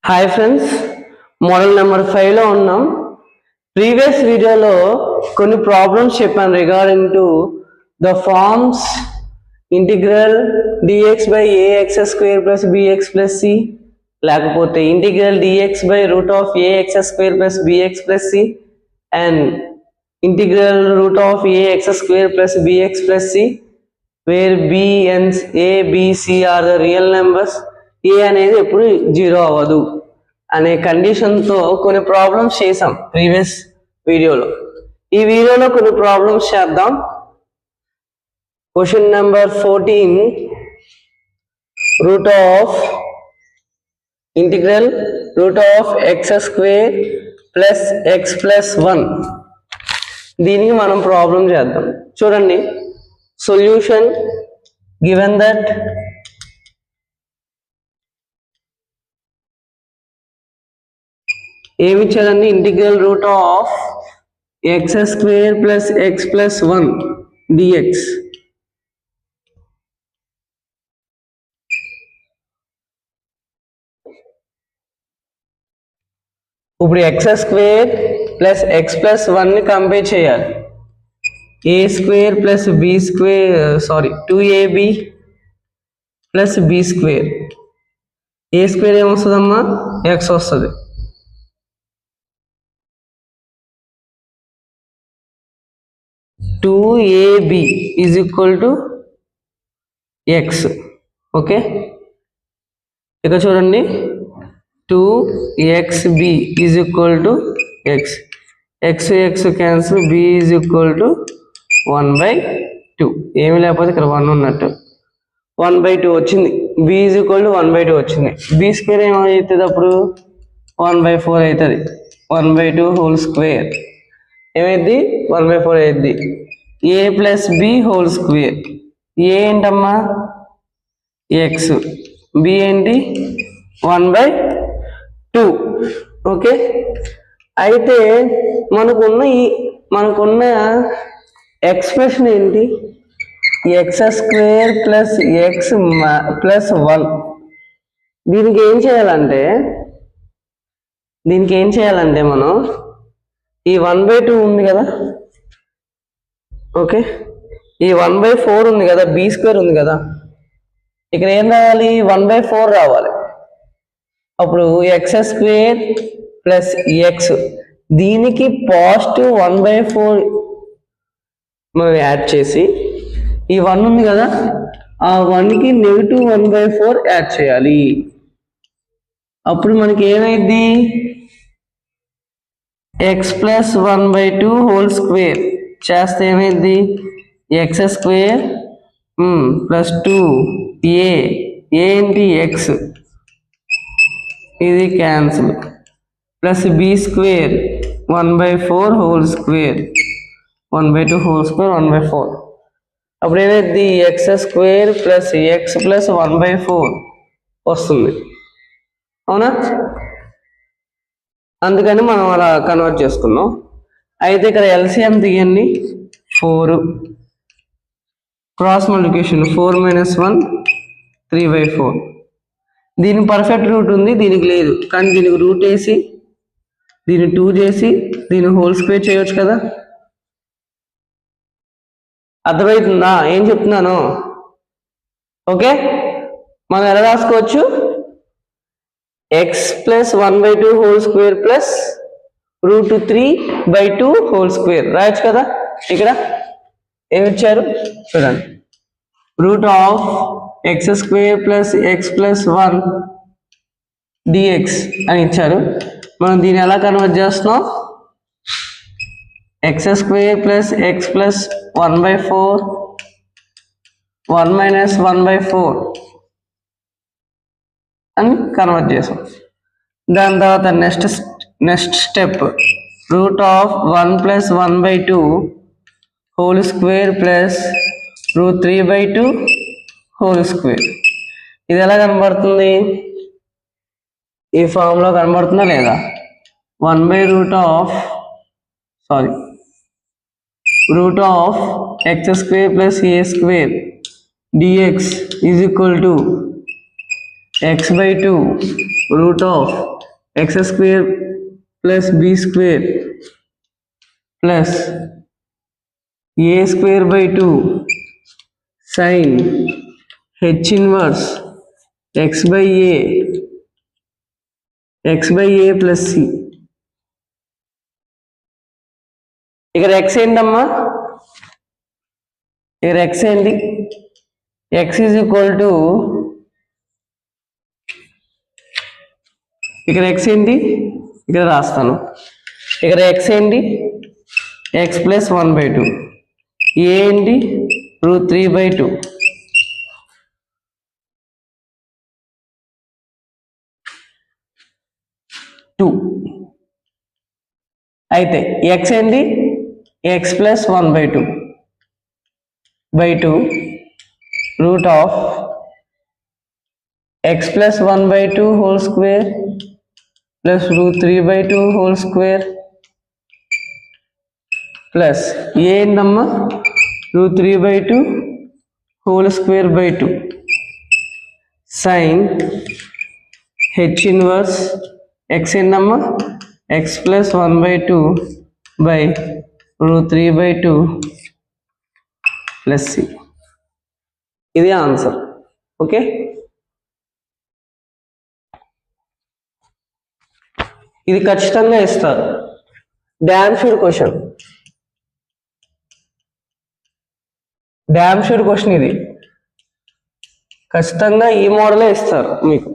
Hi friends, model number 5లో ఉన్నాం. Previous వీడియోలో కొన్ని ప్రాబ్లమ్స్ చెప్పాను regarding to the forms integral dx by ax square plus bx plus c, లేకపోతే integral dx by root of ax square plus bx plus c and integral root of ax square plus bx plus c where b and a b c are the real numbers. A అనేది ఎప్పుడు 0 అవ్వదు అనే కండిషన్తో కొన్ని problems చేసాం previous వీడియోలో. ఈ వీడియోలో కొన్ని ప్రాబ్లమ్స్ చేద్దాం. Question number 14, root of integral root of x square plus x plus 1, దీనికి మనం ప్రాబ్లం చేద్దాం. చూడండి, సొల్యూషన్ గివెన్ దట్ ఏమి ఇచ్చారండి, integral root of x square plus x plus 1 dx. ఇప్పుడు x square plus x plus 1ని compare చేయాలి. A square plus b square 2ab plus b square. A square ఏమొస్తుందమ్మా, ఎక్స్ వస్తుంది. ab is equal to x. Okay, ఇక చూడండి, 2xb is equal to x. X x cancel, b is equal to 1/2. ఏమి లేకపోతే ఇక్కడ 1 ఉన్నట్టు 1/2 వచ్చింది. b ఈజ్ ఈక్వల్ టు 1/2 వచ్చింది. b స్క్వేర్ ఏమవుతుంది అప్పుడు 1/4 అవుతుంది. 1/2 హోల్ స్క్వేర్ ఏమైంది 1/4 అయింది. a plus b whole square. A ఏంటమ్మా ఎక్స్, బి ఏంటి 1/2. ఓకే, అయితే మనకున్న ఎక్స్ప్రెషన్ ఏంటి, X square plus x plus 1. దీనికి ఏం చేయాలంటే మనం ఈ 1/2 ఉంది కదా, ఓకే, ఈ 1/4 ఉంది కదా, బి స్క్వేర్ ఉంది కదా, ఇక్కడ ఏం రావాలి 1/4 రావాలి. అప్పుడు ఎక్స్ స్క్వేర్ ప్లస్ ఎక్స్, దీనికి పాజిటివ్ 1/4 మనం యాడ్ చేసి, ఈ 1 ఉంది కదా, ఆ 1కి నెగిటివ్ 1/4 యాడ్ చేయాలి. అప్పుడు మనకి ఏమైంది, ఎక్స్ ప్లస్ 1/2 హోల్ స్క్వేర్ చేస్తే ఏమైంది, ఎక్స్ స్క్వేర్ ప్లస్ 2a, ఏంటి ఎక్స్, ఇది cancel, plus b square 1/4 whole square, 1/2 whole square 1/4. అప్పుడు ఏమైంది, x square plus x plus 1/4 వస్తుంది. అవునా, అందుకని మనం అలా కన్వర్ట్ చేసుకున్నాం. అయితే ఇక్కడ ఎల్సిఎం తీయండి, 4 క్రాస్ మల్టిప్లికేషన్ 4 - 1 3/4. దీని పర్ఫెక్ట్ రూట్ ఉంది, దీనికి లేదు, కానీ దీనికి రూట్ వేసి దీన్ని 2 చేసి దీన్ని హోల్ స్క్వేర్ చేయొచ్చు కదా. అర్థమవుతుందా ఏం చెప్తున్నాను? ఓకే, మనం ఎలా రాసుకోవచ్చు, X plus 1/2 whole square plus √3/2 whole square రాయొచ్చు కదా. ఇక్కడ ఏమి ఇచ్చారు చూడండి, route of x square plus x plus 1 dx అని ఇచ్చారు. మనం దీన్ని ఎలా కన్వర్ట్ చేస్తున్నాం, X square plus x plus 1/4 1 - 1/4 అని కన్వర్ట్ చేసాం. దాని తర్వాత next step, root of 1 + 1/2 whole square plus √3/2 whole square. ఇది ఎలా కనబడుతుంది, ఈ ఫామ్లో కనబడుతుందా లేదా, 1/√రూట్ of x square plus a square dx is equal to x/2 root of x square plus b square plus a square by 2 sin h inverse x by a plus c. ఇక్కడ x ఏంటమ్మా? ఇక్కడ x ఏంటి? x is equal to, ఇక్కడ x ఏంటి? ఇక్కడ రాస్తాను. ఇక్కడ x ఏంటి? x plus 1/2. a ఏంటి? √3/2. అయితే x ఏంటి? x plus 1/2 root of x plus 1/2 whole square plus √3/2 whole square plus a ఏంటమ్మా? √3/2 whole square by 2 sin h inverse x ఏంటమ్మా? x plus 1/2 by √3/2 plus C. ఇది ఆన్సర్. ఓకే, ఇది ఖచ్చితంగా ఇస్తారు. Damn sure question, ఇది ఖచ్చితంగా ఈ మోడలే ఇస్తారు మీకు.